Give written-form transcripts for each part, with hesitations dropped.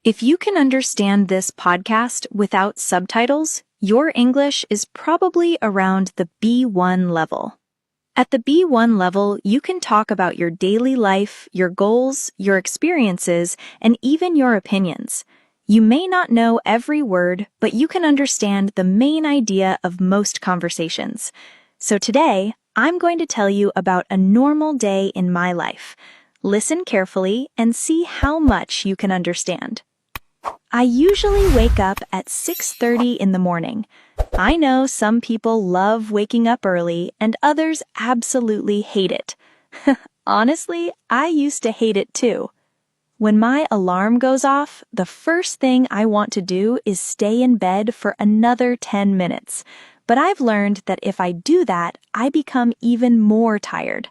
If you can understand this podcast without subtitles, your English is probably around the B1 level. At the B1 level, you can talk about your daily life, your goals, your experiences, and even your opinions. You may not know every word, but you can understand the main idea of most conversations. So today, I'm going to tell you about a normal day in my life. Listen carefully and see how much you can understand. I usually wake up at 6:30 in the morning. I know some people love waking up early and others absolutely hate it. Honestly, I used to hate it too. When my alarm goes off, the first thing I want to do is stay in bed for another 10 minutes. But I've learned that if I do that, I become even more tired.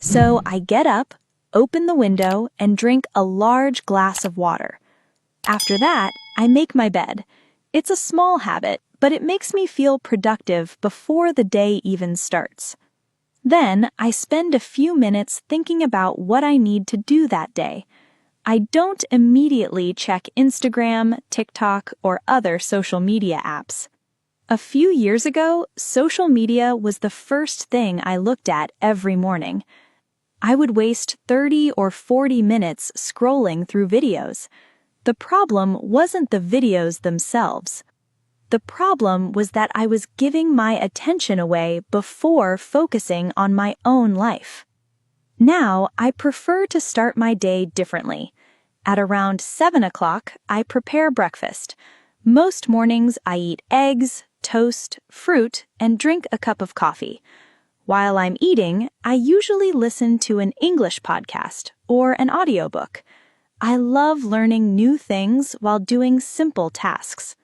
So I get up, open the window, and drink a large glass of water. After that, I make my bed. It's a small habit, but it makes me feel productive before the day even starts. Then, I spend a few minutes thinking about what I need to do that day. I don't immediately check Instagram, TikTok, or other social media apps. A few years ago, social media was the first thing I looked at every morning. I would waste 30 or 40 minutes scrolling through videos. The problem wasn't the videos themselves. The problem was that I was giving my attention away before focusing on my own life. Now, I prefer to start my day differently. At around 7 o'clock, I prepare breakfast. Most mornings, I eat eggs, toast, fruit, and drink a cup of coffee. While I'm eating, I usually listen to an English podcast or an audiobook. I love learning new things while doing simple tasks.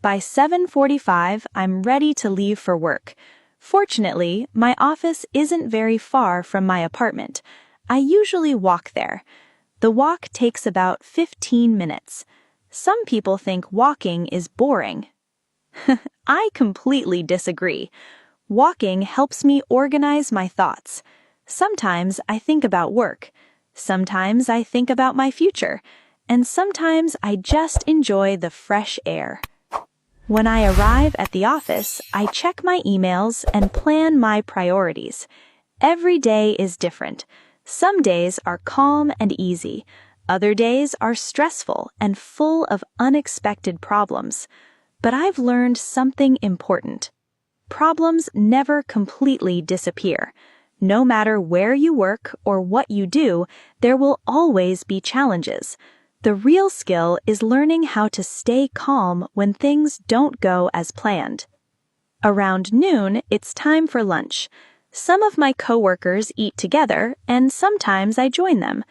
By 7:45, I'm ready to leave for work. Fortunately, my office isn't very far from my apartment. I usually walk there. The walk takes about 15 minutes. Some people think walking is boring. I completely disagree. Walking helps me organize my thoughts. Sometimes I think about work. Sometimes I think about my future, and sometimes I just enjoy the fresh air. When I arrive at the office, I check my emails and plan my priorities. Every day is different. Some days are calm and easy. Other days are stressful and full of unexpected problems. But I've learned something important. Problems never completely disappear. No matter where you work or what you do, there will always be challenges. The real skill is learning how to stay calm when things don't go as planned. Around noon, it's time for lunch. Some of my coworkers eat together, and sometimes I join them.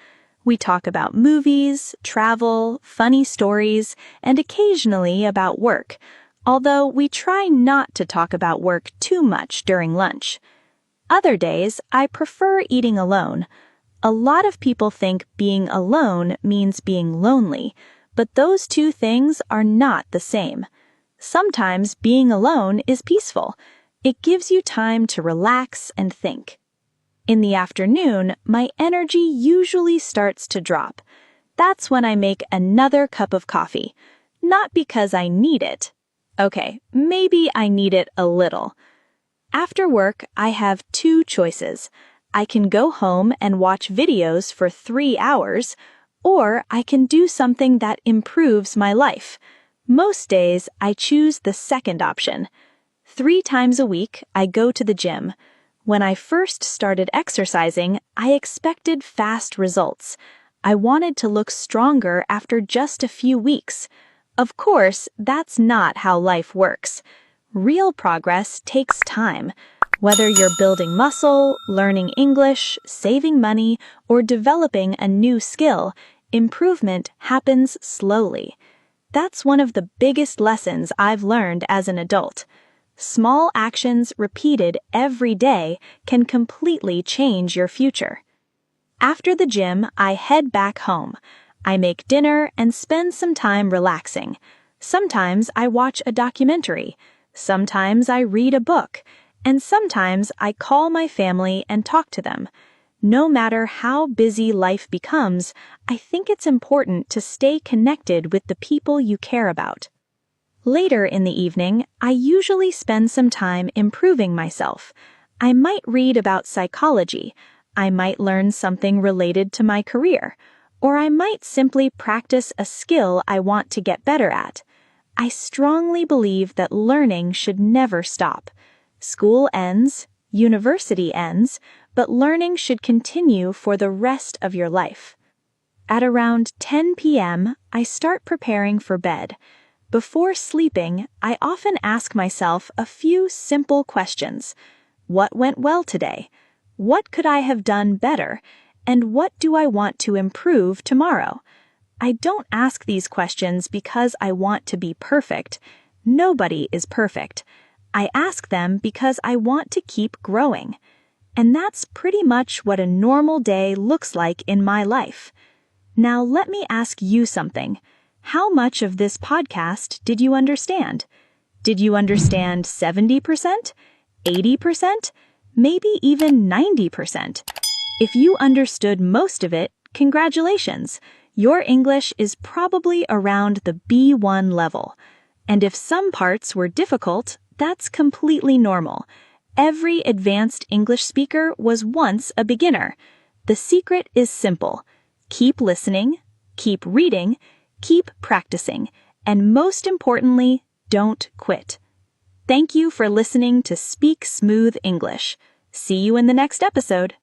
We talk about movies, travel, funny stories, and occasionally about work, although we try not to talk about work too much during lunch. Other days, I prefer eating alone. A lot of people think being alone means being lonely, but those two things are not the same. Sometimes being alone is peaceful. It gives you time to relax and think. In the afternoon, my energy usually starts to drop. That's when I make another cup of coffee. Not because I need it. Okay, maybe I need it a little. After work, I have two choices. I can go home and watch videos for 3 hours, or I can do something that improves my life. Most days, I choose the second option. 3 times a week, I go to the gym. When I first started exercising, I expected fast results. I wanted to look stronger after just a few weeks. Of course, that's not how life works. Real progress takes time. Whether you're building muscle, learning English, saving money, or developing a new skill, improvement happens slowly. That's one of the biggest lessons I've learned as an adult. Small actions repeated every day can completely change your future. After the gym, I head back home. I make dinner and spend some time relaxing. Sometimes I watch a documentary. Sometimes I read a book. And sometimes I call my family and talk to them. No matter how busy life becomes, I think it's important to stay connected with the people you care about. Later in the evening, I usually spend some time improving myself. I might read about psychology, I might learn something related to my career, or I might simply practice a skill I want to get better at. I strongly believe that learning should never stop. School ends, university ends, but learning should continue for the rest of your life. At around 10 p.m., I start preparing for bed. Before sleeping, I often ask myself a few simple questions. What went well today? What could I have done better? And what do I want to improve tomorrow? I don't ask these questions because I want to be perfect. Nobody is perfect. I ask them because I want to keep growing. And that's pretty much what a normal day looks like in my life. Now let me ask you something. How much of this podcast did you understand? Did you understand 70%? 80%? Maybe even 90%? If you understood most of it, congratulations. Your English is probably around the B1 level. And if some parts were difficult, that's completely normal. Every advanced English speaker was once a beginner. The secret is simple. Keep listening, keep reading, keep practicing, and most importantly, don't quit. Thank you for listening to Speak Smooth English. See you in the next episode.